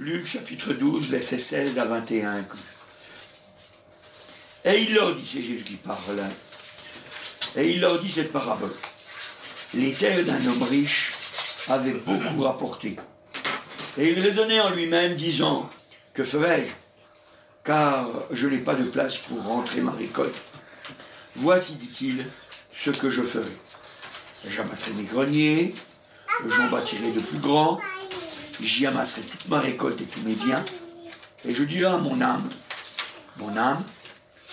Luc chapitre 12, versets 16 à 21. Et il leur dit, c'est Jésus qui parle, hein, et il leur dit cette parabole. Les terres d'un homme riche avaient beaucoup rapporté. Et il raisonnait en lui-même, disant, que ferai-je? Car je n'ai pas de place pour rentrer ma récolte. Voici, dit-il, ce que je ferai. J'abattrai mes greniers, j'en bâtirai de plus grands, j'y amasserai toute ma récolte et tous mes biens, et je dirai à mon âme,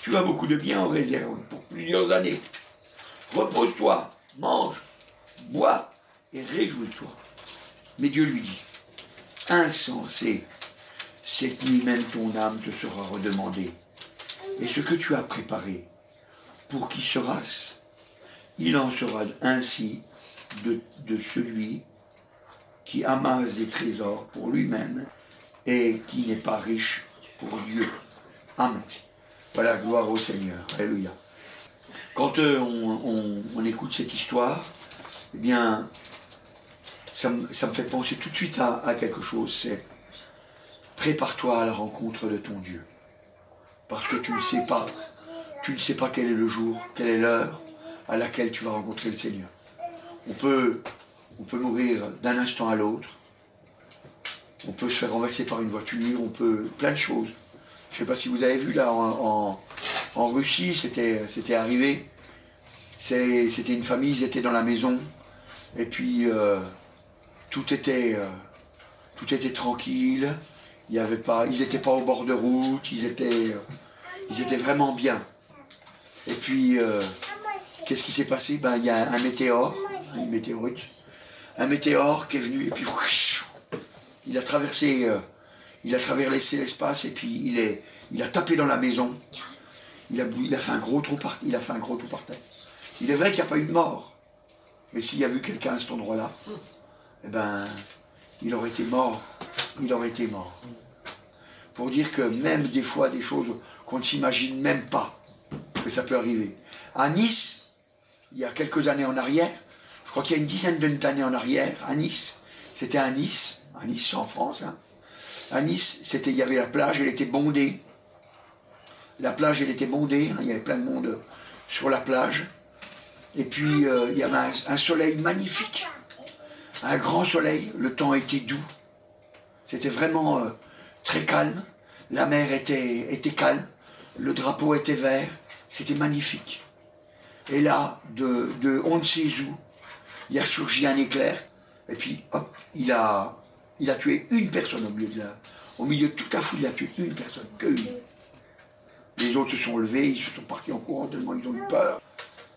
tu as beaucoup de biens en réserve pour plusieurs années. Repose-toi, mange, bois et réjouis-toi. Mais Dieu lui dit, insensé, cette nuit même ton âme te sera redemandée. Et ce que tu as préparé, pour qui sera-ce? Il en sera ainsi de celui qui amasse des trésors pour lui-même et qui n'est pas riche pour Dieu. Amen. Voilà, gloire au Seigneur. Alléluia. Quand on écoute cette histoire, eh bien, ça me fait penser tout de suite à quelque chose, c'est prépare-toi à la rencontre de ton Dieu. Parce que tu ne sais pas quel est le jour, quelle est l'heure à laquelle tu vas rencontrer le Seigneur. On peut mourir d'un instant à l'autre, on peut se faire renverser par une voiture, on peut... plein de choses. Je ne sais pas si vous avez vu là en Russie, c'était arrivé. C'était une famille, ils étaient dans la maison, et puis tout était tranquille, ils n'étaient pas au bord de route, ils étaient vraiment bien. Et puis, qu'est-ce qui s'est passé? Il y a un météore, une météorite, un météore qui est venu, et puis il a traversé l'espace, et puis il a tapé dans la maison, il a fait un gros trou par terre. Il est vrai qu'il n'y a pas eu de mort, mais s'il y a eu quelqu'un à cet endroit-là, eh ben, il aurait été mort. Pour dire que même des fois, des choses qu'on ne s'imagine même pas, que ça peut arriver. À Nice, il y a quelques années en arrière, je crois qu'il y a une dizaine d'années en arrière, à Nice, c'était à Nice en France, hein. À Nice, il y avait la plage, elle était bondée. La plage, elle était bondée, hein, il y avait plein de monde sur la plage. Et puis, il y avait un soleil magnifique, un grand soleil, le temps était doux. C'était vraiment très calme, la mer était calme, le drapeau était vert, c'était magnifique. Et là, de on ne sait où, il a surgi un éclair, et puis hop, il a tué une personne au milieu de toute la foule, il a tué une personne, qu'une. Les autres se sont levés, ils se sont partis en courant tellement ils ont eu peur.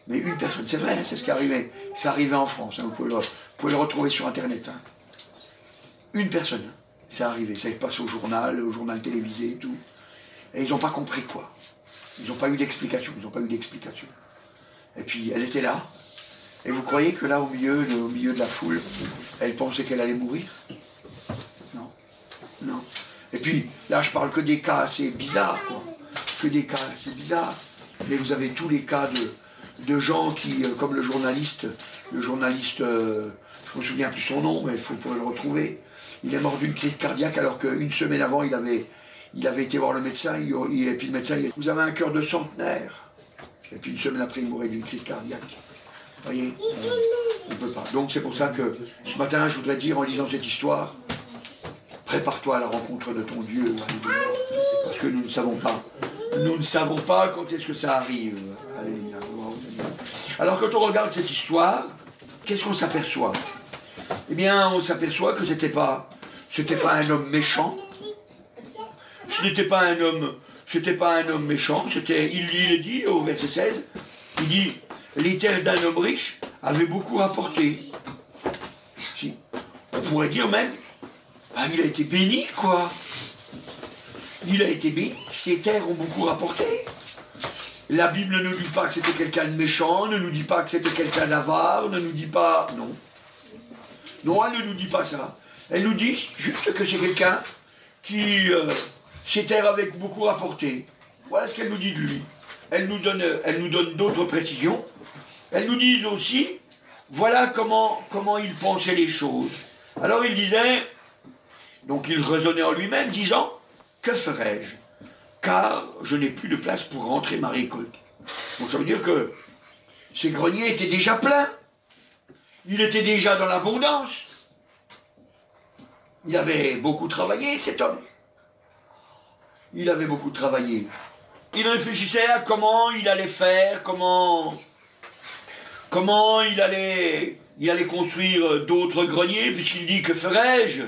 Mais une personne, c'est vrai, c'est ce qui arrivait. C'est arrivé en France, hein, vous pouvez le retrouver sur Internet. Hein. Une personne, c'est arrivé, ça est passé au journal télévisé et tout. Et ils n'ont pas compris quoi. Ils n'ont pas eu d'explication, Et puis elle était là. Et vous croyez que là, au milieu de la foule, elle pensait qu'elle allait mourir? Non. Et puis, là, je parle que des cas assez bizarres, quoi. Que des cas assez bizarres. Mais vous avez tous les cas de gens qui, comme le journaliste, je me souviens plus son nom, mais il faut le retrouver. Il est mort d'une crise cardiaque alors qu'une semaine avant, il avait été voir le médecin, et puis le médecin, il dit, vous avez un cœur de centenaire. Et puis une semaine après, il mourait d'une crise cardiaque. Vous voyez, on ne peut pas. Donc c'est pour ça que ce matin, je voudrais dire, en lisant cette histoire, prépare-toi à la rencontre de ton Dieu. Parce que nous ne savons pas. Nous ne savons pas quand est-ce que ça arrive. Alléluia. Alors quand on regarde cette histoire, qu'est-ce qu'on s'aperçoit? Eh bien, on s'aperçoit que c'était pas un homme méchant. Ce n'était pas un homme méchant. Il est dit au verset 16, il dit, les terres d'un homme riche avaient beaucoup rapporté. Si. On pourrait dire même, il a été béni, quoi. Il a été béni, ses terres ont beaucoup rapporté. La Bible ne nous dit pas que c'était quelqu'un de méchant, ne nous dit pas que c'était quelqu'un d'avare, ne nous dit pas... Non. Non, elle ne nous dit pas ça. Elle nous dit juste que c'est quelqu'un qui... ses terres avaient beaucoup rapporté. Voilà ce qu'elle nous dit de lui. Elle nous donne d'autres précisions. Elle nous dit aussi, voilà comment il pensait les choses. Alors il disait... Donc il raisonnait en lui-même, disant, que ferai-je? Car je n'ai plus de place pour rentrer ma récolte. Donc ça veut dire que ses greniers étaient déjà pleins. Il était déjà dans l'abondance. Il avait beaucoup travaillé, cet homme. Il avait beaucoup travaillé. Il réfléchissait à comment il allait faire, comment il allait construire d'autres greniers, puisqu'il dit, que ferai-je?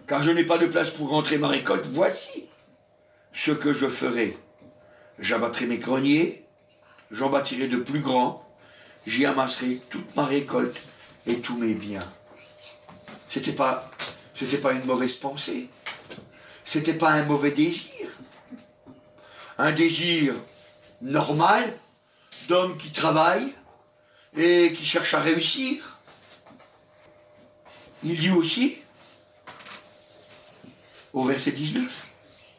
Car je n'ai pas de place pour rentrer ma récolte. Voici ce que je ferai. J'abattrai mes greniers, j'en bâtirai de plus grands, j'y amasserai toute ma récolte et tous mes biens. C'était pas une mauvaise pensée. C'était pas un mauvais désir. Un désir normal d'homme qui travaille et qui cherche à réussir. Il dit aussi, au verset 19,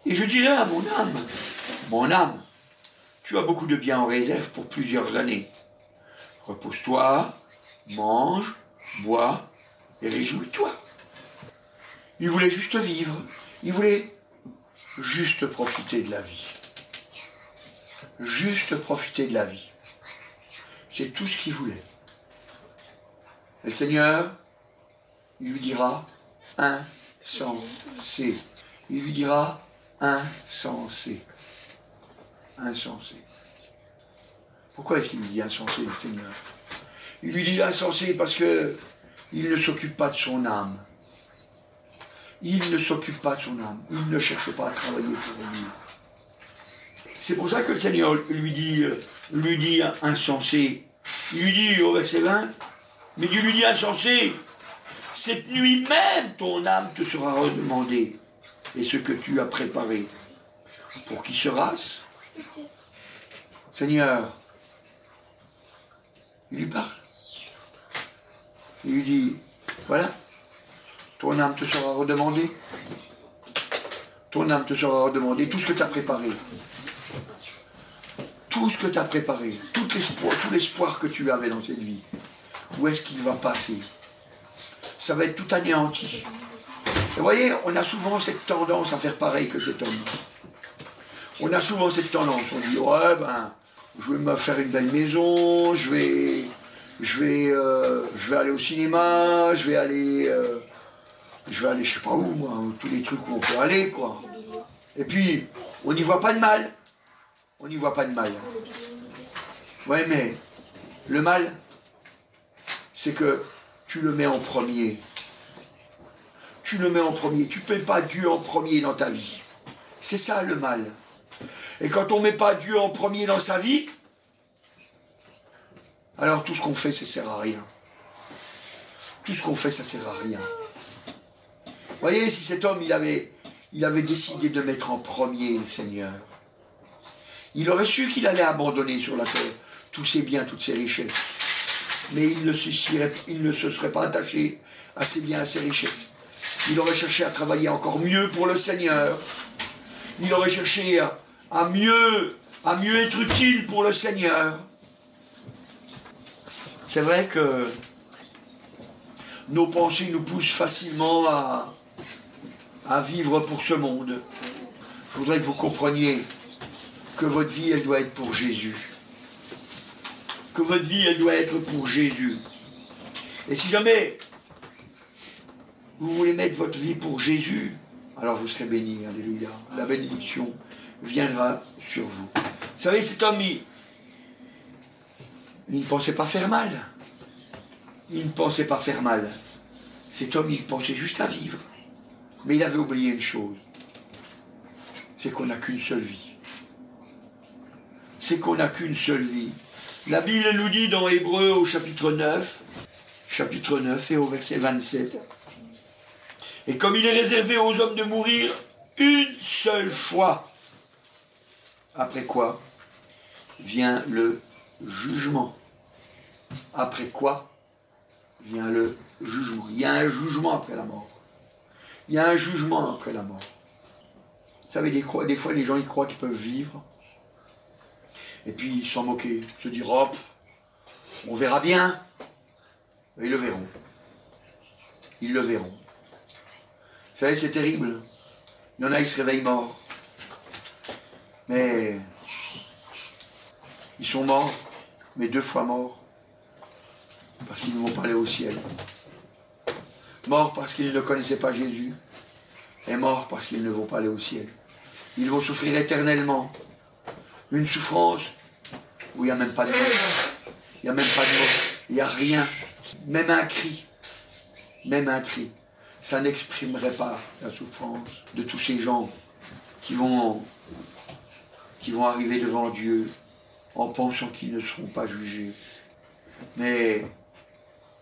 et je dirai à mon âme, tu as beaucoup de biens en réserve pour plusieurs années. Repose-toi, mange, bois et réjouis-toi. Il voulait juste vivre. Il voulait juste profiter de la vie. Juste profiter de la vie. C'est tout ce qu'il voulait. Et le Seigneur, il lui dira, insensé. Il lui dira, insensé. Insensé. Pourquoi est-ce qu'il lui dit insensé, le Seigneur? Il lui dit insensé parce que il ne s'occupe pas de son âme. Il ne s'occupe pas de son âme. Il ne cherche pas à travailler pour lui. C'est pour ça que le Seigneur lui dit insensé. Il lui dit au verset 20, mais Dieu lui dit insensé, cette nuit même ton âme te sera redemandée. Et ce que tu as préparé, pour qui sera-ce? Seigneur, il lui parle. Il lui dit, voilà, ton âme te sera redemandée. Ton âme te sera redemandée, tout ce que tu as préparé. Tout ce que tu as préparé, tout l'espoir que tu avais dans cette vie, où est-ce qu'il va passer? Ça va être tout anéanti. Et vous voyez, on a souvent cette tendance à faire pareil que cet homme. On a souvent cette tendance, on dit, ouais, ben, je vais me faire une belle maison, je vais aller au cinéma, je vais aller, je sais pas où, moi, tous les trucs où on peut aller, quoi. Et puis, on n'y voit pas de mal. On n'y voit pas de mal. Oui, mais le mal, c'est que tu le mets en premier. Tu le mets en premier. Tu ne mets pas Dieu en premier dans ta vie. C'est ça le mal. Et quand on ne met pas Dieu en premier dans sa vie, alors tout ce qu'on fait, ça ne sert à rien. Tout ce qu'on fait, ça ne sert à rien. Vous voyez, si cet homme, il avait décidé de mettre en premier le Seigneur, il aurait su qu'il allait abandonner sur la terre tous ses biens, toutes ses richesses. Mais il ne se serait pas attaché à ses biens, à ses richesses. Il aurait cherché à travailler encore mieux pour le Seigneur. Il aurait cherché à mieux être utile pour le Seigneur. C'est vrai que nos pensées nous poussent facilement à vivre pour ce monde. Je voudrais que vous compreniez que votre vie, elle doit être pour Jésus. Que votre vie, elle doit être pour Jésus. Et si jamais vous voulez mettre votre vie pour Jésus, alors vous serez bénis, alléluia. La bénédiction viendra sur vous. Vous savez, cet homme, il ne pensait pas faire mal. Il ne pensait pas faire mal. Cet homme, il pensait juste à vivre. Mais il avait oublié une chose. C'est qu'on n'a qu'une seule vie. C'est qu'on n'a qu'une seule vie. La Bible nous dit dans Hébreux au chapitre 9 et au verset 27, et comme il est réservé aux hommes de mourir une seule fois, après quoi vient le jugement. Après quoi vient le jugement. Il y a un jugement après la mort. Il y a un jugement après la mort. Vous savez, des fois, les gens ils croient qu'ils peuvent vivre. Et puis ils s'en moquer, se dire, oh, on verra bien. Mais ils le verront. Ils le verront. savez, c'est terrible. Il y en a qui se réveillent morts. Mais ils sont morts, mais 2 fois morts. Parce qu'ils ne vont pas aller au ciel. Morts parce qu'ils ne connaissaient pas Jésus. Et morts parce qu'ils ne vont pas aller au ciel. Ils vont souffrir éternellement. Une souffrance où il n'y a même pas de mot. Il n'y a même pas de mots. Il n'y a rien. Même un cri. Même un cri. Ça n'exprimerait pas la souffrance de tous ces gens qui vont arriver devant Dieu en pensant qu'ils ne seront pas jugés. Mais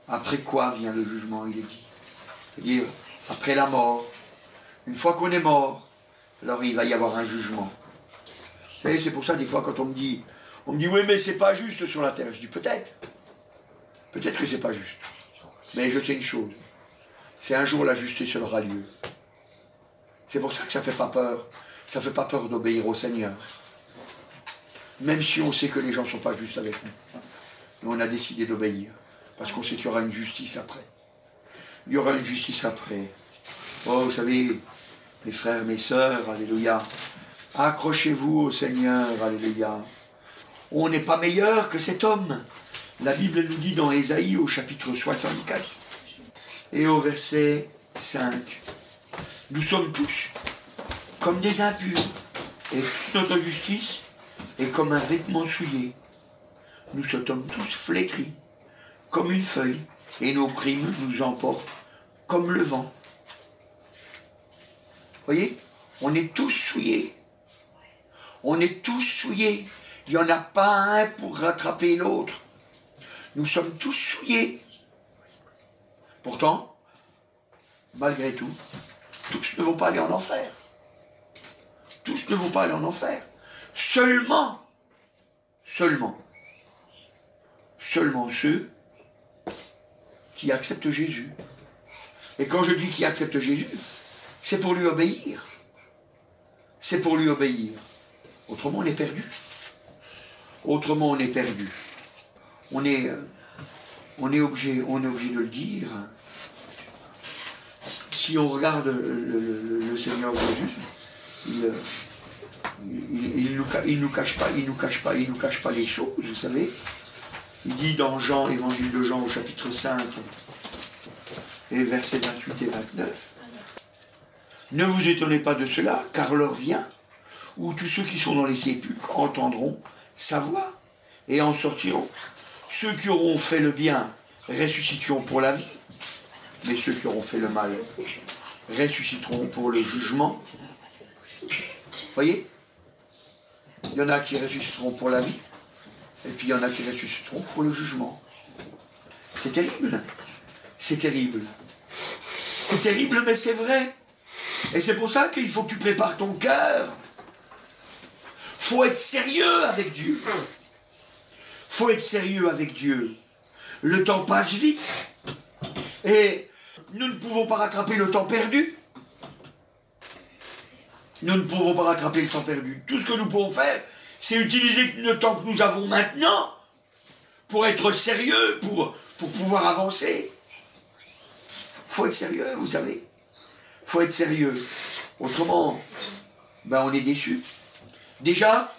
après quoi vient le jugement, il est dit. C'est-à-dire, après la mort. Une fois qu'on est mort, alors il va y avoir un jugement. Vous savez, c'est pour ça, des fois, quand on me dit, oui, mais c'est pas juste sur la terre. Je dis, peut-être. Peut-être que c'est pas juste. Mais je sais une chose. C'est un jour la justice aura lieu. C'est pour ça que ça ne fait pas peur. Ça ne fait pas peur d'obéir au Seigneur. Même si on sait que les gens ne sont pas justes avec nous. Mais on a décidé d'obéir. Parce qu'on sait qu'il y aura une justice après. Il y aura une justice après. Oh, vous savez, mes frères, mes sœurs, alléluia. Accrochez-vous au Seigneur, alléluia. On n'est pas meilleur que cet homme. La Bible nous dit dans Ésaïe au chapitre 64 et au verset 5. Nous sommes tous comme des impurs et toute notre justice est comme un vêtement souillé. Nous sommes tous flétris comme une feuille et nos crimes nous emportent comme le vent. Voyez, on est tous souillés. On est tous souillés. Il n'y en a pas un pour rattraper l'autre. Nous sommes tous souillés. Pourtant, malgré tout, tous ne vont pas aller en enfer. Tous ne vont pas aller en enfer. Seulement ceux qui acceptent Jésus. Et quand je dis qui acceptent Jésus, c'est pour lui obéir. C'est pour lui obéir. Autrement, on est perdu. Autrement, on est perdu. On est obligé de le dire. Si on regarde le Seigneur Jésus, il nous cache pas les choses, vous savez. Il dit dans Jean, évangile de Jean au chapitre 5, et versets 28 et 29, ne vous étonnez pas de cela, car l'heure vient où tous ceux qui sont dans les sépulcres entendront sa voix et en sortiront. Ceux qui auront fait le bien ressusciteront pour la vie, mais ceux qui auront fait le mal ressusciteront pour le jugement. Voyez, il y en a qui ressusciteront pour la vie, et puis il y en a qui ressusciteront pour le jugement. C'est terrible. C'est terrible. C'est terrible, mais c'est vrai. Et c'est pour ça qu'il faut que tu prépares ton cœur. Faut être sérieux avec Dieu. Faut être sérieux avec Dieu. Le temps passe vite. Et nous ne pouvons pas rattraper le temps perdu. Nous ne pouvons pas rattraper le temps perdu. Tout ce que nous pouvons faire, c'est utiliser le temps que nous avons maintenant pour être sérieux, pour pouvoir avancer. Faut être sérieux, vous savez. Faut être sérieux. Autrement, ben on est déçu. Déjà,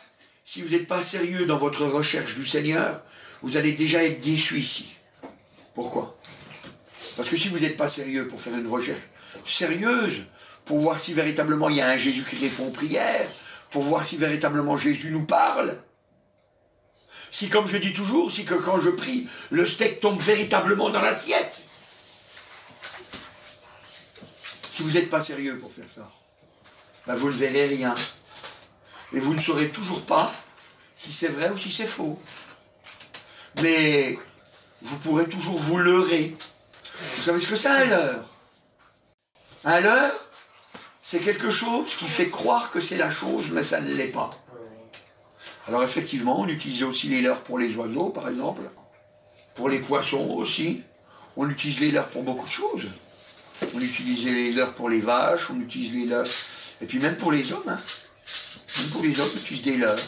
si vous n'êtes pas sérieux dans votre recherche du Seigneur, vous allez déjà être déçu ici. Pourquoi? Parce que si vous n'êtes pas sérieux pour faire une recherche sérieuse, pour voir si véritablement il y a un Jésus qui répond aux prières, pour voir si véritablement Jésus nous parle, si, comme je dis toujours, si que quand je prie, le steak tombe véritablement dans l'assiette. Si vous n'êtes pas sérieux pour faire ça, ben vous ne verrez rien. Et vous ne saurez toujours pas si c'est vrai ou si c'est faux. Mais vous pourrez toujours vous leurrer. Vous savez ce que c'est un leurre? Un leurre, c'est quelque chose qui fait croire que c'est la chose, mais ça ne l'est pas. Alors effectivement, on utilise aussi les leurres pour les oiseaux, par exemple. Pour les poissons aussi. On utilise les leurres pour beaucoup de choses. On utilise les leurres pour les vaches, on utilise les leurres... Et puis même pour les hommes, hein. Même pour les hommes, on utilise des leurres.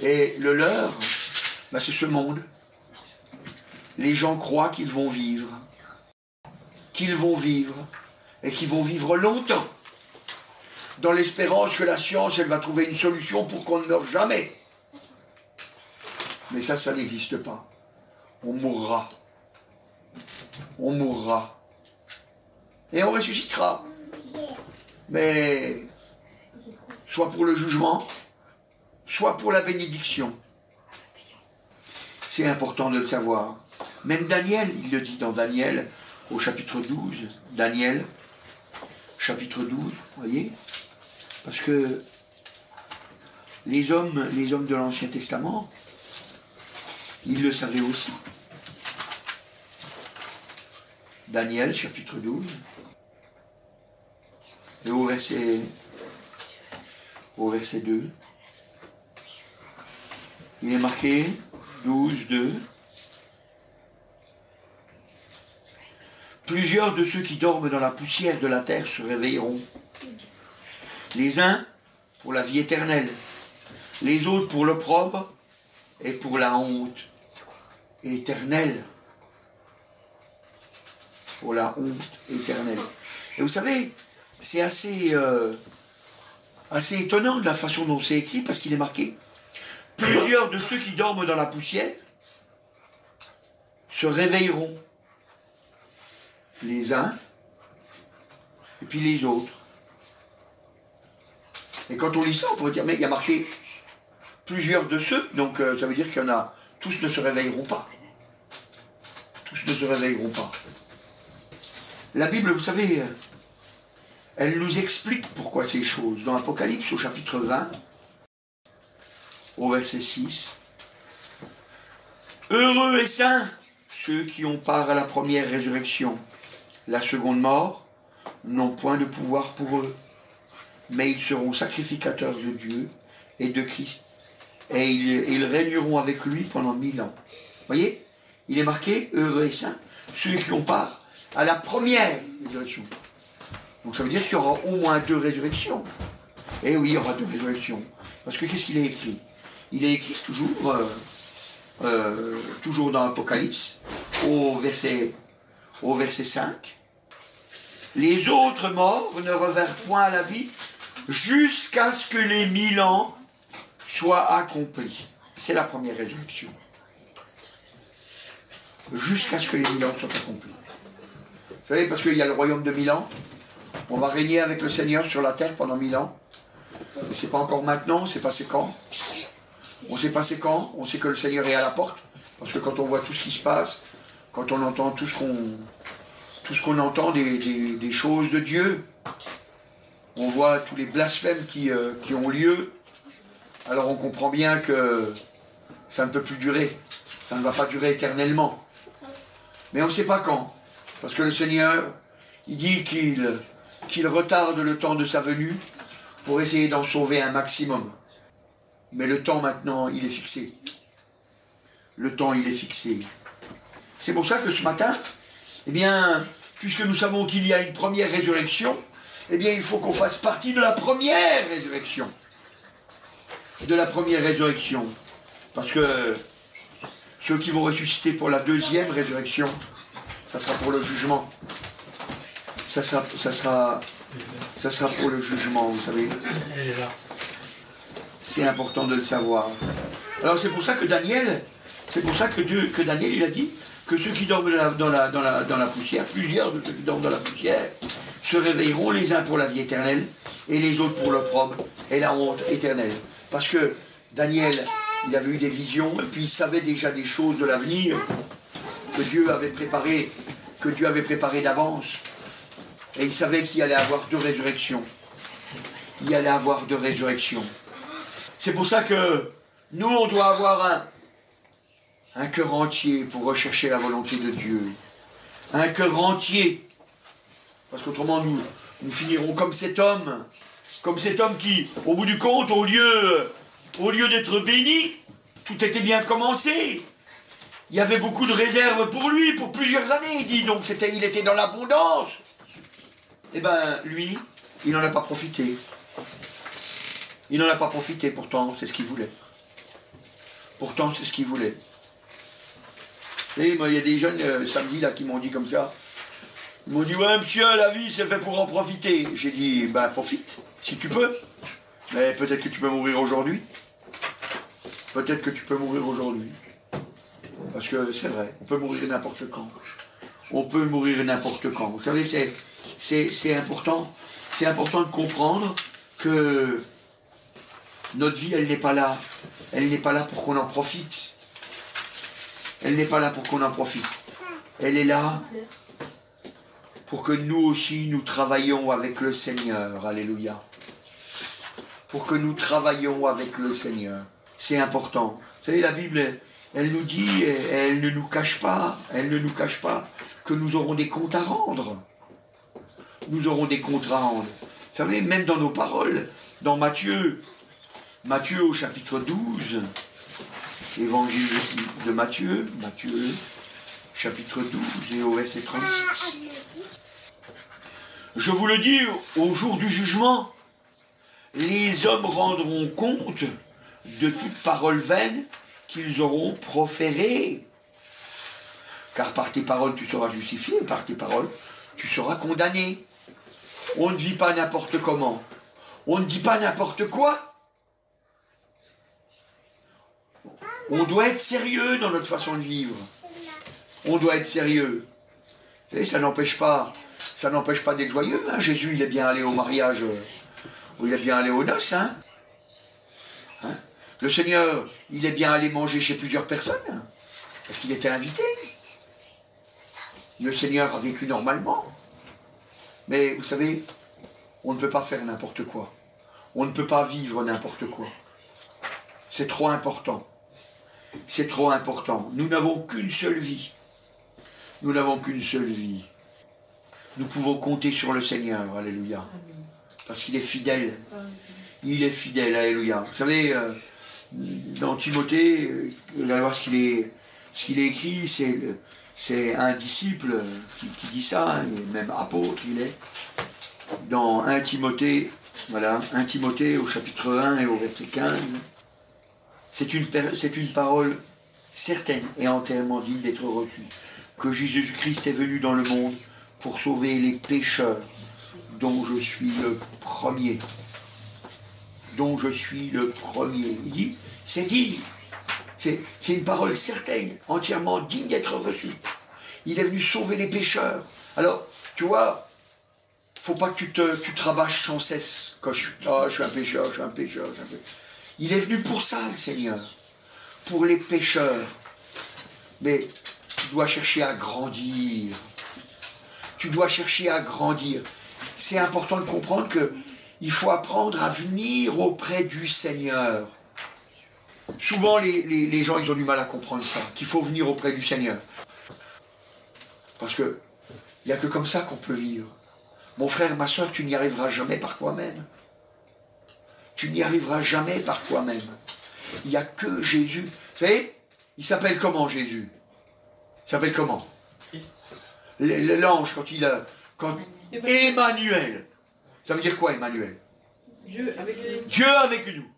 Et le leurre, ben c'est ce monde. Les gens croient qu'ils vont vivre. Qu'ils vont vivre. et qui vont vivre longtemps, dans l'espérance que la science, elle va trouver une solution pour qu'on ne meure jamais. Mais ça n'existe pas. On mourra. On mourra. Et on ressuscitera. Mais soit pour le jugement, soit pour la bénédiction. C'est important de le savoir. Même Daniel, il le dit dans Daniel, au chapitre 12. Daniel, chapitre 12, vous voyez? Parce que les hommes de l'Ancien Testament, ils le savaient aussi. Daniel, chapitre 12, et au verset 2, il est marqué 12, 2. Plusieurs de ceux qui dorment dans la poussière de la terre se réveilleront. Les uns pour la vie éternelle, les autres pour l'opprobre et pour la honte éternelle. Pour la honte éternelle. Et vous savez, c'est assez étonnant de la façon dont c'est écrit, parce qu'il est marqué « Plusieurs de ceux qui dorment dans la poussière se réveilleront, les uns et puis les autres. » Et quand on lit ça, on pourrait dire « Mais il y a marqué plusieurs de ceux, donc ça veut dire qu'il y en a, tous ne se réveilleront pas. » Tous ne se réveilleront pas. La Bible, vous savez, elle nous explique pourquoi ces choses. Dans Apocalypse, au chapitre 20, au verset 6, « Heureux et saints ceux qui ont part à la première résurrection. La seconde mort n'ont point de pouvoir pour eux, mais ils seront sacrificateurs de Dieu et de Christ, et ils régneront avec lui pendant 1000 ans. » Vous voyez, il est marqué « Heureux et saints ceux qui ont part à la première résurrection. » Donc ça veut dire qu'il y aura au moins 2 résurrections. Et oui, il y aura 2 résurrections. Parce que qu'est-ce qu'il est écrit? Il est écrit toujours dans l'Apocalypse, au verset 5. « Les autres morts ne revinrent point à la vie jusqu'à ce que les 1000 ans soient accomplis. » C'est la première résurrection. Jusqu'à ce que les 1000 ans soient accomplis. Vous savez, parce qu'il y a le royaume de 1000 ans, on va régner avec le Seigneur sur la terre pendant 1000 ans. Et c'est pas encore maintenant, c'est passé quand? On sait passé quand? On sait que le Seigneur est à la porte. Parce que quand on voit tout ce qui se passe, quand on entend tout ce qu'on entend des choses de Dieu, on voit tous les blasphèmes qui ont lieu, alors on comprend bien que ça ne peut plus durer. Ça ne va pas durer éternellement. Mais on ne sait pas quand. Parce que le Seigneur, il dit qu'il retarde le temps de sa venue pour essayer d'en sauver un maximum. Mais le temps maintenant, il est fixé. Le temps, il est fixé. C'est pour ça que ce matin, eh bien, puisque nous savons qu'il y a une première résurrection, eh bien, il faut qu'on fasse partie de la première résurrection. De la première résurrection. Parce que ceux qui vont ressusciter pour la deuxième résurrection, ça sera pour le jugement. Ça sera pour le jugement, vous savez. C'est important de le savoir. Alors c'est pour ça que Daniel, Daniel, il a dit que ceux qui dorment dans la poussière, plusieurs de ceux qui dorment dans la poussière, se réveilleront les uns pour la vie éternelle et les autres pour l'opprobre et la honte éternelle. Parce que Daniel, il avait eu des visions et puis il savait déjà des choses de l'avenir que Dieu avait préparé d'avance. Et il savait qu'il allait avoir 2 résurrections. Il allait avoir 2 résurrections. C'est pour ça que nous, on doit avoir un cœur entier pour rechercher la volonté de Dieu. Un cœur entier. Parce qu'autrement, nous finirons comme cet homme qui, au bout du compte, au lieu d'être béni, tout était bien commencé. Il y avait beaucoup de réserves pour lui, pour plusieurs années, il dit. Donc il était dans l'abondance. Eh bien, lui, il n'en a pas profité. Il n'en a pas profité, pourtant, c'est ce qu'il voulait. Pourtant, c'est ce qu'il voulait. Vous savez, moi, il y a des jeunes samedi là qui m'ont dit comme ça. Ils m'ont dit, ouais, monsieur, la vie, c'est fait pour en profiter. J'ai dit, ben, profite, si tu peux. Mais peut-être que tu peux mourir aujourd'hui. Peut-être que tu peux mourir aujourd'hui. Parce que c'est vrai, on peut mourir n'importe quand. On peut mourir n'importe quand. Vous savez, c'est important. C'est important de comprendre que notre vie, elle n'est pas là. Elle n'est pas là pour qu'on en profite. Elle n'est pas là pour qu'on en profite. Elle est là pour que nous aussi, nous travaillions avec le Seigneur. Alléluia. Pour que nous travaillions avec le Seigneur. C'est important. Vous savez, la Bible, elle nous dit, elle ne nous cache pas que nous aurons des comptes à rendre. Nous aurons des comptes à rendre. Vous savez, même dans nos paroles, dans Matthieu au chapitre 12, évangile de Matthieu, chapitre 12 et au verset 36. Je vous le dis, au jour du jugement, les hommes rendront compte de toute parole vaine qu'ils auront proférée. Car par tes paroles tu seras justifié, par tes paroles tu seras condamné. On ne vit pas n'importe comment. On ne dit pas n'importe quoi. On doit être sérieux dans notre façon de vivre. On doit être sérieux. Vous savez, ça n'empêche pas d'être joyeux. Hein. Jésus, il est bien allé au mariage, il est bien allé aux noces. Hein. Le Seigneur, il est bien allé manger chez plusieurs personnes, parce qu'il était invité. Le Seigneur a vécu normalement. Mais vous savez, on ne peut pas faire n'importe quoi. On ne peut pas vivre n'importe quoi. C'est trop important. C'est trop important. Nous n'avons qu'une seule vie. Nous n'avons qu'une seule vie. Nous pouvons compter sur le Seigneur, alléluia. Parce qu'il est fidèle. Il est fidèle, alléluia. Vous savez, dans Timothée, vous allez voir ce qu'il est écrit, c'est un disciple qui dit ça, et même apôtre il est, dans 1 Timothée, voilà, 1 Timothée au chapitre 1 et au verset 15. C'est une parole certaine et entièrement digne d'être reçue, que Jésus-Christ est venu dans le monde pour sauver les pécheurs, dont je suis le premier. Dont je suis le premier. Il dit, c'est digne. C'est une parole certaine, entièrement digne d'être reçue. Il est venu sauver les pécheurs. Alors, tu vois, faut pas que tu te rabâches sans cesse. Quand je suis un pécheur, je suis un pécheur, je suis un pécheur. Il est venu pour ça, le Seigneur. Pour les pécheurs. Mais tu dois chercher à grandir. Tu dois chercher à grandir. C'est important de comprendre que il faut apprendre à venir auprès du Seigneur. Souvent, les gens, ils ont du mal à comprendre ça, qu'il faut venir auprès du Seigneur. Parce que il n'y a que comme ça qu'on peut vivre. Mon frère, ma soeur, tu n'y arriveras jamais par toi-même. Tu n'y arriveras jamais par toi-même. Il n'y a que Jésus. Vous savez, il s'appelle comment Jésus? Il s'appelle comment? Christ. L'ange, Emmanuel. Ça veut dire quoi, Emmanuel? Dieu avec nous. Dieu avec nous.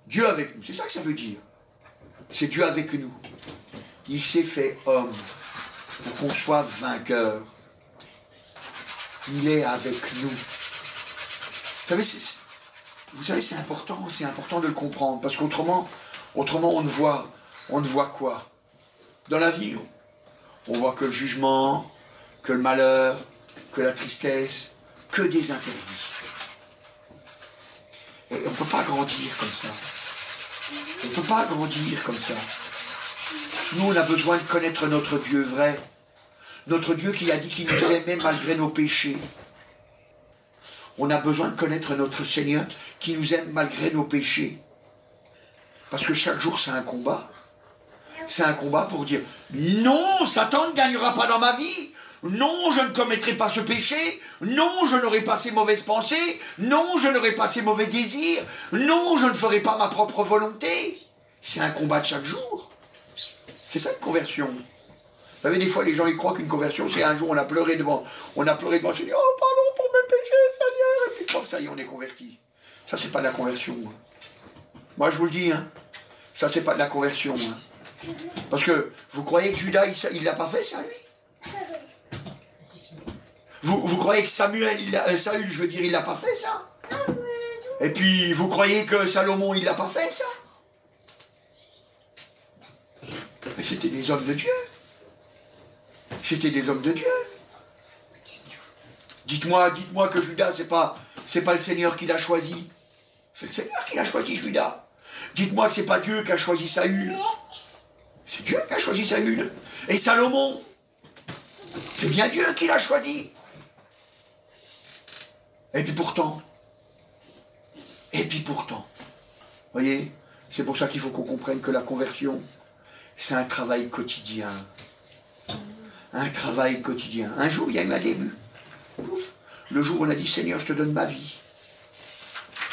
Dieu avec nous. C'est ça que ça veut dire. C'est Dieu avec nous. Il s'est fait homme pour qu'on soit vainqueur. Il est avec nous. Vous savez, c'est important de le comprendre, parce qu'autrement, on ne voit quoi? Dans la vie, on voit que le jugement, que le malheur, que la tristesse, que des interdits. Et on ne peut pas grandir comme ça. On ne peut pas grandir comme ça. Nous, on a besoin de connaître notre Dieu vrai. Notre Dieu qui a dit qu'il nous aimait malgré nos péchés. On a besoin de connaître notre Seigneur qui nous aime malgré nos péchés. Parce que chaque jour, c'est un combat. C'est un combat pour dire, non, Satan ne gagnera pas dans ma vie. Non, je ne commettrai pas ce péché. Non, je n'aurai pas ces mauvaises pensées. Non, je n'aurai pas ces mauvais désirs. Non, je ne ferai pas ma propre volonté. C'est un combat de chaque jour. C'est ça une conversion. Vous savez, des fois, les gens ils croient qu'une conversion, c'est un jour, on a pleuré devant le Seigneur. Oh, pardon pour mes péchés, Seigneur. Et puis, ça y est, on est converti. Ça, c'est pas de la conversion. Moi, je vous le dis, hein. Ça, c'est pas de la conversion. Hein. Parce que vous croyez que Judas, il l'a pas fait, ça, lui? Vous croyez que Saül, je veux dire, il l'a pas fait ça? Et puis, vous croyez que Salomon, il l'a pas fait ça? Mais c'était des hommes de Dieu. C'était des hommes de Dieu. Dites-moi que Judas, c'est pas le Seigneur qui l'a choisi. C'est le Seigneur qui l'a choisi, Judas. Dites-moi que c'est pas Dieu qui a choisi Saül. C'est Dieu qui a choisi Saül. Et Salomon, c'est bien Dieu qui l'a choisi. Et puis pourtant, voyez, c'est pour ça qu'il faut qu'on comprenne que la conversion, c'est un travail quotidien. Un travail quotidien. Un jour, il y a eu un début. Pouf. Le jour où on a dit, Seigneur, je te donne ma vie.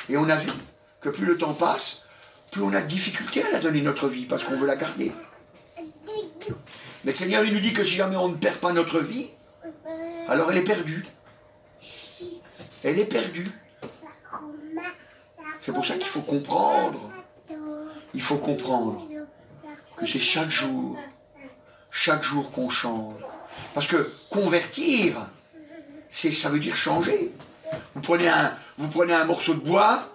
Et on a vu que plus le temps passe, plus on a de difficulté à la donner notre vie, parce qu'on veut la garder. Mais le Seigneur, il nous dit que si jamais on ne perd pas notre vie, alors elle est perdue. Elle est perdue. C'est pour ça qu'il faut comprendre. Il faut comprendre que c'est chaque jour qu'on change. Parce que convertir, ça veut dire changer. Vous prenez un morceau de bois,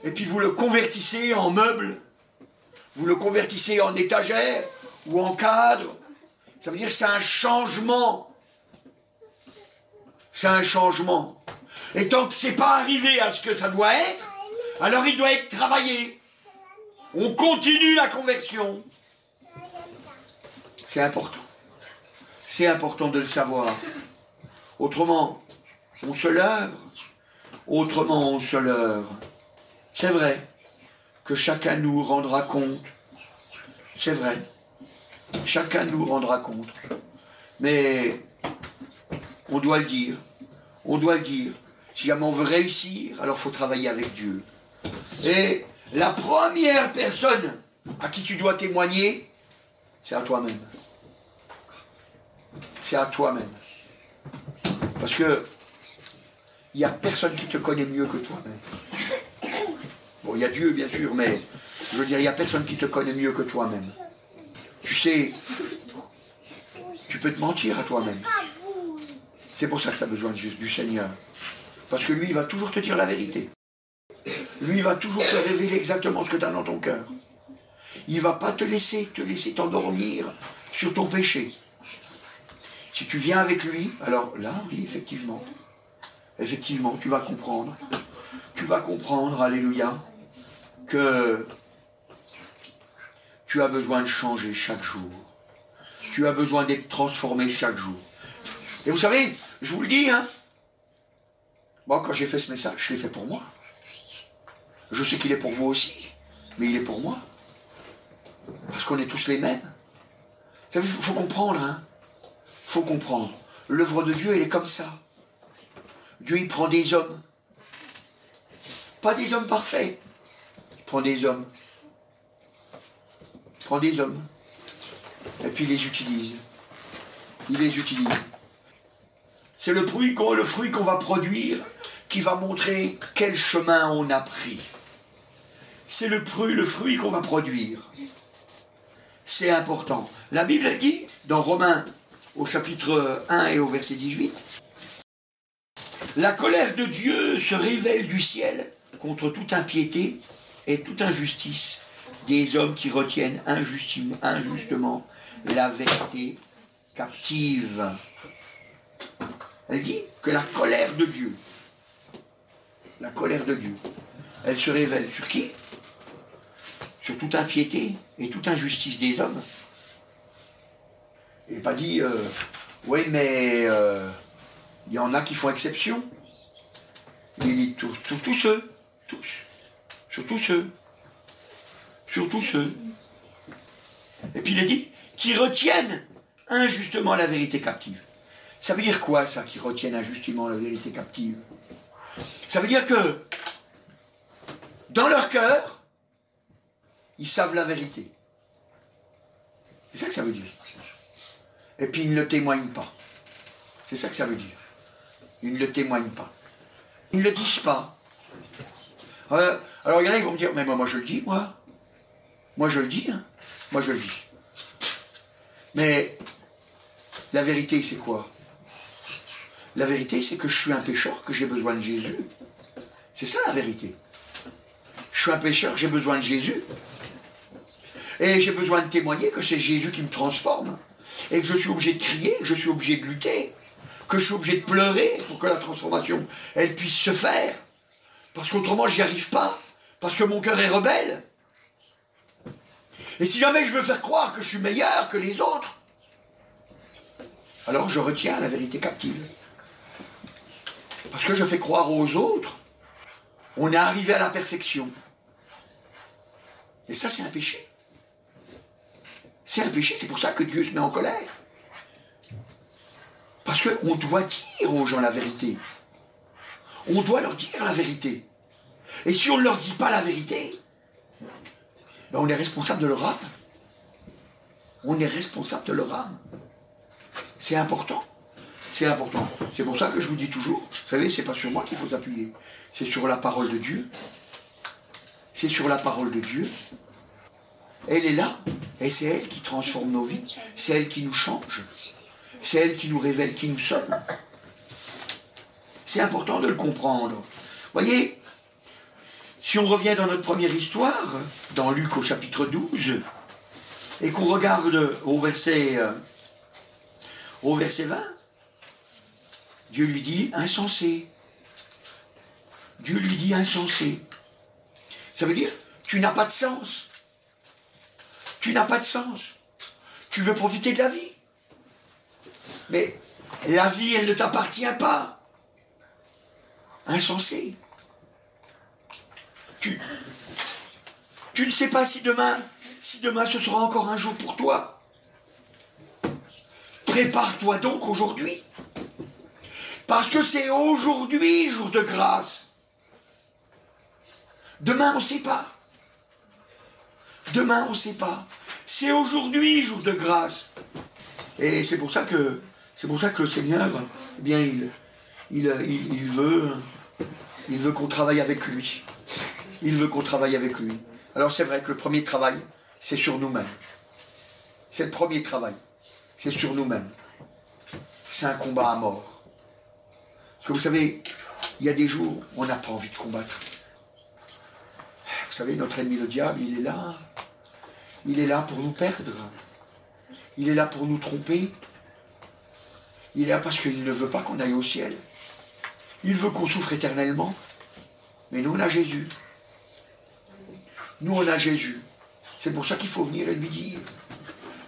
et puis vous le convertissez en meuble, vous le convertissez en étagère, ou en cadre. Ça veut dire que c'est un changement. C'est un changement. Et tant que c'est pas arrivé à ce que ça doit être, alors il doit être travaillé. On continue la conversion. C'est important. C'est important de le savoir. Autrement, on se leurre. Autrement, on se leurre. C'est vrai que chacun nous rendra compte. C'est vrai. Chacun nous rendra compte. Mais on doit le dire. On doit le dire. Si jamais on veut réussir, alors il faut travailler avec Dieu. Et la première personne à qui tu dois témoigner, c'est à toi-même. C'est à toi-même. Parce que il n'y a personne qui te connaît mieux que toi-même. Bon, il y a Dieu, bien sûr, mais je veux dire, il n'y a personne qui te connaît mieux que toi-même. Tu sais, tu peux te mentir à toi-même. C'est pour ça que tu as besoin du Seigneur. Parce que lui, il va toujours te dire la vérité. Lui, il va toujours te révéler exactement ce que tu as dans ton cœur. Il ne va pas te laisser t'endormir sur ton péché. Si tu viens avec lui, alors là, oui, effectivement, tu vas comprendre. Tu vas comprendre, alléluia, que tu as besoin de changer chaque jour. Tu as besoin d'être transformé chaque jour. Et vous savez, je vous le dis, hein, moi, quand j'ai fait ce message, je l'ai fait pour moi. Je sais qu'il est pour vous aussi, mais il est pour moi. Parce qu'on est tous les mêmes. Vous savez, il faut comprendre, hein. Il faut comprendre. L'œuvre de Dieu, elle est comme ça. Dieu, il prend des hommes. Pas des hommes parfaits. Il prend des hommes. Il prend des hommes. Et puis il les utilise. Il les utilise. C'est le fruit qu'on va produire qui va montrer quel chemin on a pris. C'est le fruit qu'on va produire. C'est important. La Bible dit, dans Romains, au chapitre 1 et au verset 18, « La colère de Dieu se révèle du ciel contre toute impiété et toute injustice des hommes qui retiennent injustement la vérité captive. » Elle dit que la colère de Dieu, elle se révèle sur qui? Sur toute impiété et toute injustice des hommes. Il n'est pas dit, oui, mais il y en a qui font exception. Il dit tous ceux. Et puis il est dit, qui retiennent injustement la vérité captive. Ça veut dire quoi, ça, qui retiennent injustement la vérité captive? Ça veut dire que, dans leur cœur, ils savent la vérité. C'est ça que ça veut dire. Et puis ils ne le témoignent pas. C'est ça que ça veut dire. Ils ne le témoignent pas. Ils ne le disent pas. Alors il y en a qui vont me dire, mais moi je le dis, moi. Moi je le dis, hein. Moi je le dis. Mais la vérité c'est quoi? La vérité, c'est que je suis un pécheur, que j'ai besoin de Jésus. C'est ça la vérité. Je suis un pécheur, j'ai besoin de Jésus. Et j'ai besoin de témoigner que c'est Jésus qui me transforme. Et que je suis obligé de crier, que je suis obligé de lutter, que je suis obligé de pleurer pour que la transformation, elle puisse se faire. Parce qu'autrement, je n'y arrive pas. Parce que mon cœur est rebelle. Et si jamais je veux faire croire que je suis meilleur que les autres, alors je retiens la vérité captive. Parce que je fais croire aux autres, on est arrivé à la perfection. Et ça, c'est un péché. C'est un péché, c'est pour ça que Dieu se met en colère. Parce qu'on doit dire aux gens la vérité. On doit leur dire la vérité. Et si on ne leur dit pas la vérité, ben on est responsable de leur âme. On est responsable de leur âme. C'est important. C'est important. C'est pour ça que je vous dis toujours, vous savez, c'est pas sur moi qu'il faut s'appuyer. C'est sur la parole de Dieu. C'est sur la parole de Dieu. Elle est là. Et c'est elle qui transforme nos vies. C'est elle qui nous change. C'est elle qui nous révèle qui nous sommes. C'est important de le comprendre. Voyez, si on revient dans notre première histoire, dans Luc au chapitre 12, et qu'on regarde au verset 20, Dieu lui dit insensé. Dieu lui dit insensé. Ça veut dire, tu n'as pas de sens. Tu n'as pas de sens. Tu veux profiter de la vie. Mais la vie, elle ne t'appartient pas. Insensé. Tu ne sais pas si demain ce sera encore un jour pour toi. Prépare-toi donc aujourd'hui. Parce que c'est aujourd'hui, jour de grâce. Demain, on ne sait pas. Demain, on ne sait pas. C'est aujourd'hui, jour de grâce. Et c'est pour ça que le Seigneur, eh bien, il veut qu'on travaille avec lui. Il veut qu'on travaille avec lui. Alors c'est vrai que le premier travail, c'est sur nous-mêmes. C'est le premier travail. C'est sur nous-mêmes. C'est un combat à mort. Parce que vous savez, il y a des jours où on n'a pas envie de combattre. Vous savez, notre ennemi, le diable, il est là. Il est là pour nous perdre. Il est là pour nous tromper. Il est là parce qu'il ne veut pas qu'on aille au ciel. Il veut qu'on souffre éternellement. Mais nous, on a Jésus. Nous, on a Jésus. C'est pour ça qu'il faut venir et lui dire.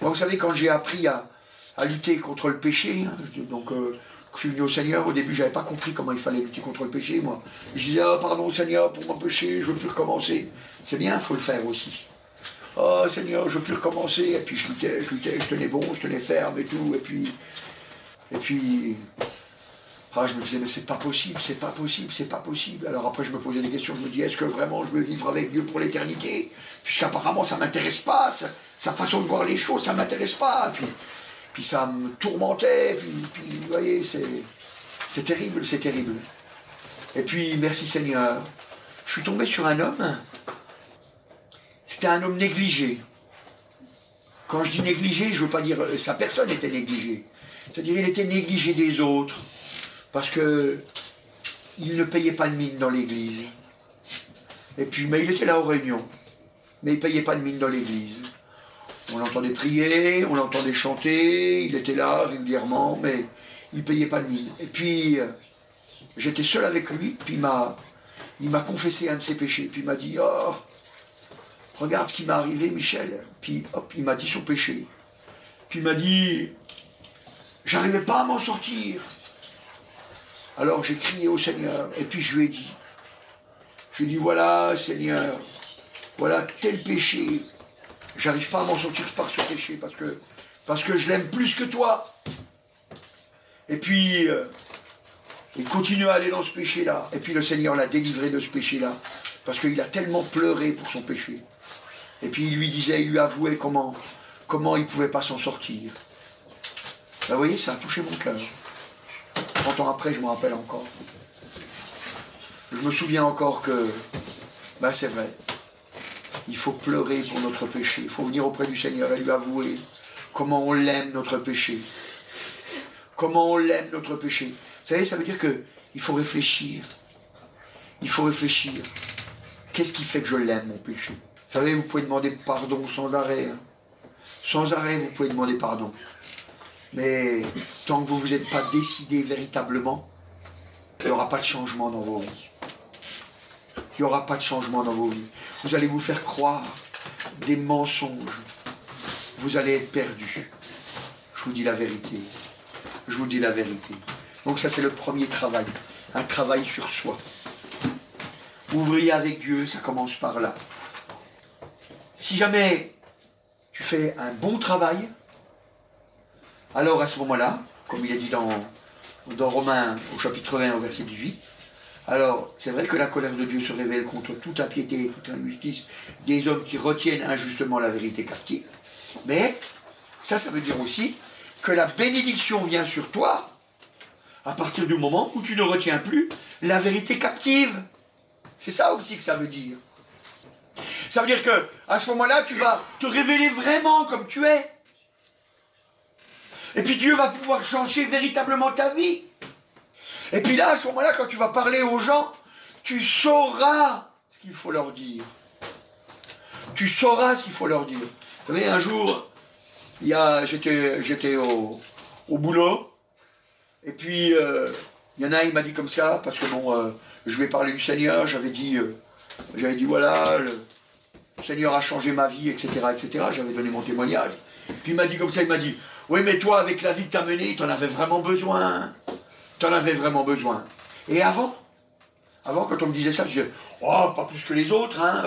Moi, vous savez, quand j'ai appris à lutter contre le péché, hein, donc je suis venu au Seigneur, au début, je n'avais pas compris comment il fallait lutter contre le péché, moi. Je disais, oh, pardon, Seigneur, pour mon péché, je ne veux plus recommencer. C'est bien, il faut le faire aussi. Oh, Seigneur, je ne veux plus recommencer. Et puis je luttais, je tenais bon, je tenais ferme et tout. Et puis je me disais, mais c'est pas possible, c'est pas possible, c'est pas possible. Alors après, je me posais des questions, je me dis, est-ce que vraiment je veux vivre avec Dieu pour l'éternité? Puisqu'apparemment, ça ne m'intéresse pas, sa façon de voir les choses, ça ne m'intéresse pas. Puis ça me tourmentait, puis vous voyez, c'est terrible, c'est terrible. Et puis, merci Seigneur, je suis tombé sur un homme, c'était un homme négligé. Quand je dis négligé, je ne veux pas dire sa personne était négligée. C'est-à-dire il était négligé des autres, parce qu'il ne payait pas de mine dans l'église. Et puis, mais il était là aux réunions, mais il ne payait pas de mine dans l'église. On l'entendait prier, on l'entendait chanter, il était là régulièrement, mais il ne payait pas de mine. Et puis, j'étais seul avec lui, puis il m'a confessé un de ses péchés, puis il m'a dit, oh, regarde ce qui m'est arrivé, Michel. Puis, hop, il m'a dit son péché. Puis il m'a dit, j'arrivais pas à m'en sortir. Alors j'ai crié au Seigneur, et puis je lui ai dit, voilà, Seigneur, voilà tel péché, j'arrive pas à m'en sortir par ce péché, parce que je l'aime plus que toi. Et puis, il continue à aller dans ce péché-là, et puis le Seigneur l'a délivré de ce péché-là, parce qu'il a tellement pleuré pour son péché. Et puis il lui avouait comment il ne pouvait pas s'en sortir. Ben, vous voyez, ça a touché mon cœur. 30 ans après, je me rappelle encore. Je me souviens encore que, ben c'est vrai, il faut pleurer pour notre péché. Il faut venir auprès du Seigneur et lui avouer comment on l'aime, notre péché. Comment on l'aime, notre péché. savez, ça veut dire qu'il faut réfléchir. Il faut réfléchir. Qu'est-ce qui fait que je l'aime, mon péché? Vous savez, vous pouvez demander pardon sans arrêt. Hein. Sans arrêt, vous pouvez demander pardon. Mais tant que vous ne vous êtes pas décidé véritablement, il n'y aura pas de changement dans vos vies. Il n'y aura pas de changement dans vos vies. Vous allez vous faire croire des mensonges. Vous allez être perdus. Je vous dis la vérité. Je vous dis la vérité. Donc ça, c'est le premier travail. Un travail sur soi. Ouvrir avec Dieu, ça commence par là. Si jamais tu fais un bon travail, alors à ce moment-là, comme il est dit dans Romains au chapitre 20 au verset 18, alors c'est vrai que la colère de Dieu se révèle contre toute impiété et toute injustice des hommes qui retiennent injustement la vérité captive. Mais ça veut dire aussi que la bénédiction vient sur toi à partir du moment où tu ne retiens plus la vérité captive. C'est ça aussi que ça veut dire. Ça veut dire que à ce moment-là, tu vas te révéler vraiment comme tu es. Et puis Dieu va pouvoir changer véritablement ta vie. Et puis là, à ce moment-là, quand tu vas parler aux gens, tu sauras ce qu'il faut leur dire. Tu sauras ce qu'il faut leur dire. Vous savez, un jour, j'étais au boulot, et puis il y en a un, il m'a dit comme ça, parce que bon, je lui ai parlé du Seigneur, j'avais dit voilà, le Seigneur a changé ma vie, etc., etc. J'avais donné mon témoignage. Puis il m'a dit comme ça, il m'a dit, oui, mais toi, avec la vie que tu as menée, tu en avais vraiment besoin. Tu en avais vraiment besoin. Et avant, quand on me disait ça, je disais, oh, pas plus que les autres, hein,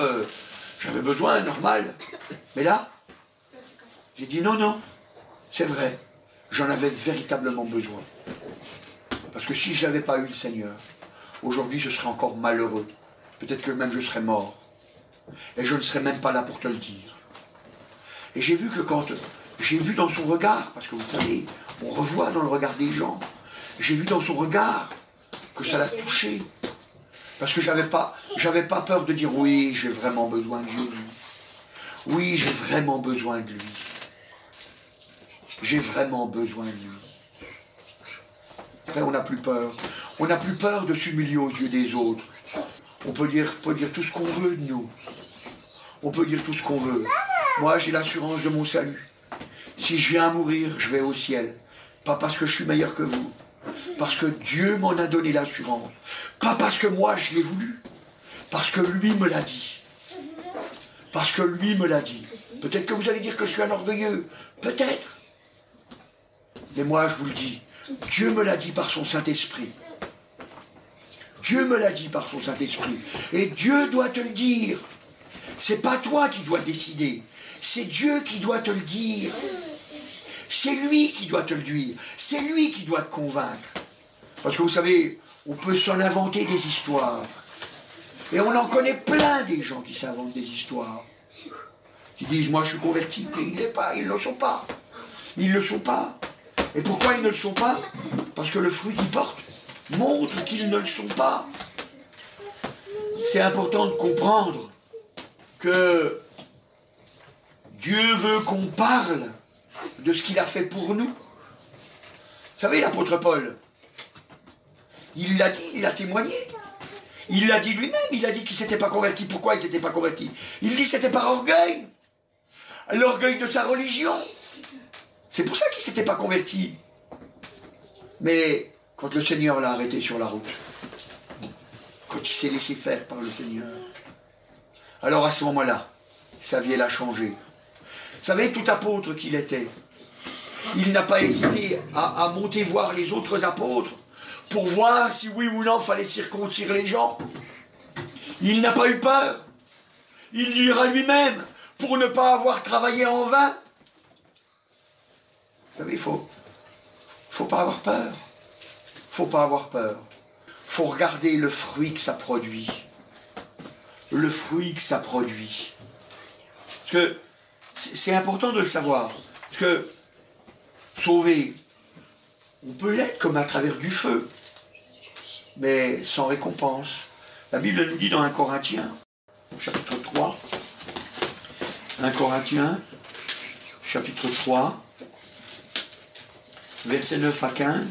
j'avais besoin, normal. Mais là, j'ai dit, non, c'est vrai, j'en avais véritablement besoin. Parce que si je n'avais pas eu le Seigneur, aujourd'hui, je serais encore malheureux. Peut-être que même je serais mort. Et je ne serais même pas là pour te le dire. Et j'ai vu que j'ai vu dans son regard, parce que vous savez, on revoit dans le regard des gens, j'ai vu dans son regard que ça l'a touché. Parce que j'avais pas peur de dire oui, j'ai vraiment besoin de Jésus. Oui, j'ai vraiment besoin de lui. J'ai vraiment besoin de lui. Après, on n'a plus peur. On n'a plus peur de s'humilier aux yeux des autres. On peut dire tout ce qu'on veut de nous. On peut dire tout ce qu'on veut. Moi, j'ai l'assurance de mon salut. Si je viens à mourir, je vais au ciel. Pas parce que je suis meilleur que vous. Parce que Dieu m'en a donné l'assurance. Pas parce que moi, je l'ai voulu. Parce que lui me l'a dit. Parce que lui me l'a dit. Peut-être que vous allez dire que je suis un orgueilleux. Peut-être. Mais moi, je vous le dis. Dieu me l'a dit par son Saint-Esprit. Dieu me l'a dit par son Saint-Esprit. Et Dieu doit te le dire. C'est pas toi qui dois décider. C'est Dieu qui doit te le dire. C'est lui qui doit te le dire. C'est lui qui doit te convaincre. Parce que vous savez, on peut s'en inventer des histoires. Et on en connaît plein des gens qui s'inventent des histoires. Qui disent, moi je suis converti, mais ils ne le sont pas. Ils ne le sont pas. Et pourquoi ils ne le sont pas? Parce que le fruit qu'ils portent montre qu'ils ne le sont pas. C'est important de comprendre que Dieu veut qu'on parle de ce qu'il a fait pour nous. Vous savez, l'apôtre Paul, il l'a dit, il a témoigné. Il l'a dit lui-même, il a dit qu'il ne s'était pas converti. Pourquoi il ne s'était pas converti? Il dit que c'était par orgueil. L'orgueil de sa religion. C'est pour ça qu'il ne s'était pas converti. Mais quand le Seigneur l'a arrêté sur la route, quand il s'est laissé faire par le Seigneur, alors à ce moment-là, sa vie elle a changé. Vous savez, tout apôtre qu'il était, il n'a pas hésité à monter voir les autres apôtres pour voir si oui ou non il fallait circoncire les gens. Il n'a pas eu peur. Il dira lui-même pour ne pas avoir travaillé en vain. Vous savez, il faut pas avoir peur. Faut pas avoir peur. Faut regarder le fruit que ça produit. Le fruit que ça produit. Parce que c'est important de le savoir. Parce que sauver, on peut l'être comme à travers du feu, mais sans récompense. La Bible nous dit dans 1 Corinthiens, chapitre 3, 1 Corinthiens, chapitre 3, versets 9 à 15.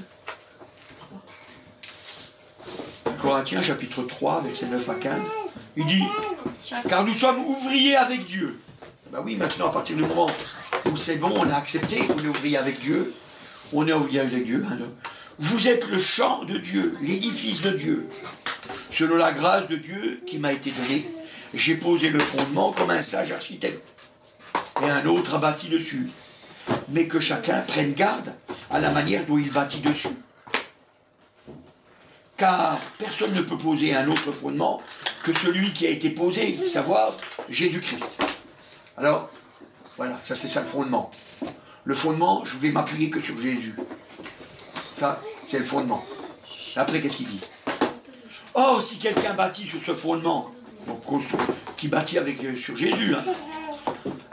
Corinthiens chapitre 3, versets 9 à 15. Il dit, car nous sommes ouvriers avec Dieu. Ben oui, maintenant, à partir du moment où c'est bon, on a accepté, on est ouvrier avec Dieu. On est ouvrier avec Dieu. Hein, vous êtes le champ de Dieu, l'édifice de Dieu. Selon la grâce de Dieu qui m'a été donnée, j'ai posé le fondement comme un sage architecte. Et un autre a bâti dessus. Mais que chacun prenne garde à la manière dont il bâtit dessus. Car personne ne peut poser un autre fondement que celui qui a été posé, savoir Jésus-Christ. Alors, voilà, ça c'est ça le fondement. Le fondement, je vais m'appuyer que sur Jésus. Ça, c'est le fondement. Après, qu'est-ce qu'il dit? Oh, si quelqu'un bâtit sur ce fondement, donc, qui bâtit sur Jésus, hein,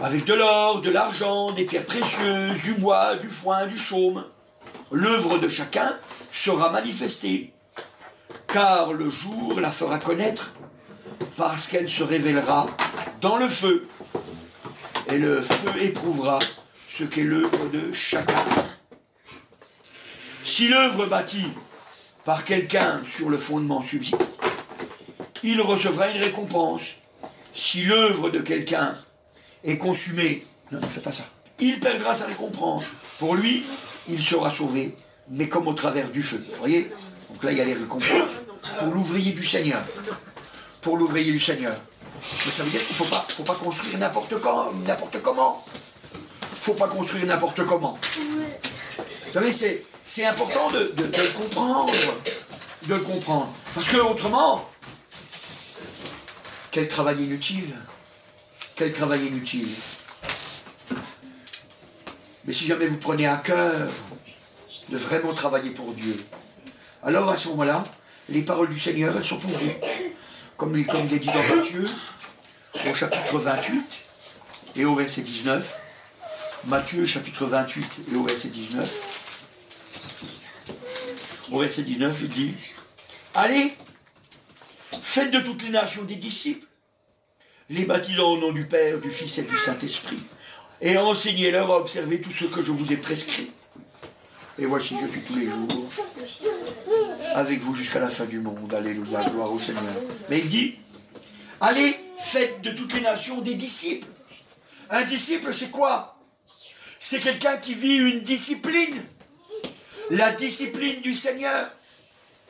avec de l'or, de l'argent, des pierres précieuses, du bois, du foin, du chaume, l'œuvre de chacun sera manifestée, car le jour la fera connaître, parce qu'elle se révélera dans le feu, et le feu éprouvera ce qu'est l'œuvre de chacun. Si l'œuvre bâtie par quelqu'un sur le fondement subsiste, il recevra une récompense. Si l'œuvre de quelqu'un est consumée, non, ne fais pas ça, il perdra sa récompense. Pour lui, il sera sauvé, mais comme au travers du feu. Vous voyez? Donc là, il y a les récompenses pour l'ouvrier du Seigneur. Pour l'ouvrier du Seigneur. Mais ça veut dire qu'il ne faut pas construire n'importe comment. Il ne faut pas construire n'importe comment. Vous savez, c'est important de le comprendre. De le comprendre. Parce que autrement, quel travail inutile. Quel travail inutile. Mais si jamais vous prenez à cœur de vraiment travailler pour Dieu, alors à ce moment-là, les paroles du Seigneur, elles sont pour vous. Comme il est dit dans Matthieu, au chapitre 28 et au verset 19. Matthieu, chapitre 28 et au verset 19. Au verset 19, il dit, allez, faites de toutes les nations des disciples, les baptisant au nom du Père, du Fils et du Saint-Esprit, et enseignez-leur à observer tout ce que je vous ai prescrit. Et voici, je suis tous les jours avec vous jusqu'à la fin du monde. Alléluia, gloire au Seigneur. Mais il dit, allez, faites de toutes les nations des disciples. Un disciple, c'est quoi? C'est quelqu'un qui vit une discipline. La discipline du Seigneur.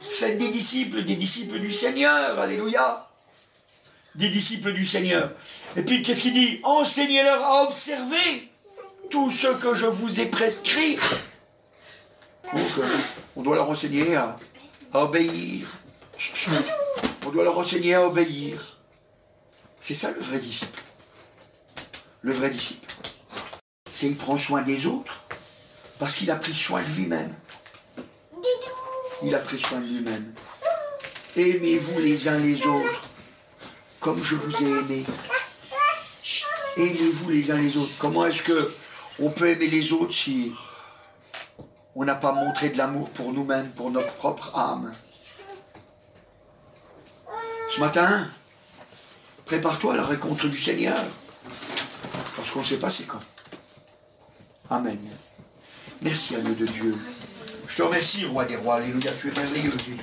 Faites des disciples du Seigneur. Alléluia. Des disciples du Seigneur. Et puis, qu'est-ce qu'il dit? Enseignez-leur à observer tout ce que je vous ai prescrit. Donc, on doit leur enseigner à obéir. On doit leur enseigner à obéir. C'est ça le vrai disciple. Le vrai disciple. C'est qu'il prend soin des autres parce qu'il a pris soin de lui-même. Il a pris soin de lui-même. Aimez-vous les uns les autres comme je vous ai aimé. Aimez-vous les uns les autres. Comment est-ce qu'on peut aimer les autres si on n'a pas montré de l'amour pour nous-mêmes, pour notre propre âme? Ce matin, prépare-toi à la rencontre du Seigneur. Parce qu'on ne sait pas c'est quand. Amen. Merci, agneau de Dieu. Je te remercie, roi des rois. Alléluia, tu es merveilleux, Jésus.